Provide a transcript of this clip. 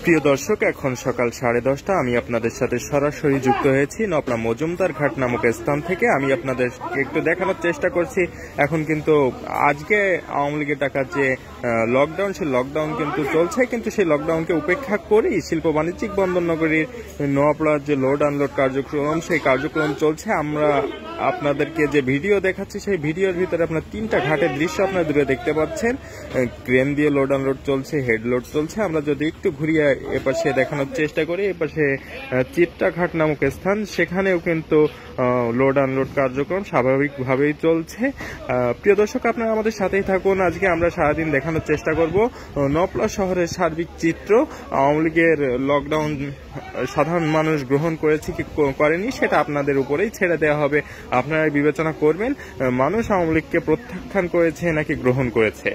প্রিয় দর্শক, এখন সকাল 10:30। আমি আপনাদের সাথে সরাসরি যুক্ত হয়েছি নপলা মজুমদার ঘাট নামক স্থান থেকে। আমি আপনাদের একটু দেখানোর চেষ্টা করছি। এখন কিন্তু আজকে আওয়ামী লীগের ডাকা যে লকডাউন, সেই লকডাউন কিন্তু চলছে, কিন্তু সেই লকডাউনকে উপেক্ষা করেই শিল্প বাণিজ্যিক বন্দর নগরীর নওয়াপড়ার যে লোড আনলোড কার্যক্রম, সেই কার্যক্রম চলছে। আমরা আপনাদেরকে যে ভিডিও দেখাচ্ছি, সেই ভিডিওর ভিতরে আপনার 3টা ঘাটের দৃশ্য আপনারা দূরে দেখতে পাচ্ছেন। ক্রেন দিয়ে লোড আনলোড চলছে, হেড লোড চলছে। আমরা যদি একটু ঘুরিয়ে এপাশে দেখানোর চেষ্টা করি, এপাশে চিত্রা ঘাট নামক স্থান, সেখানেও কিন্তু লোড আনলোড কার্যক্রম স্বাভাবিকভাবেই চলছে। প্রিয় দর্শক, আপনারা আমাদের সাথেই থাকুন। আজকে আমরা সারাদিন দেখানোর চেষ্টা করব নওয়াপড়া শহরের সার্বিক চিত্র। আওয়ামী লীগের লকডাউন সাধারণ মানুষ গ্রহণ করেছে কি করেনি, সেটা আপনাদের উপরেই ছেড়ে দেওয়া হবে। আপনারা বিবেচনা করবেন মানুষ আওয়ামী লীগকে প্রত্যাখ্যান করেছে নাকি গ্রহণ করেছে।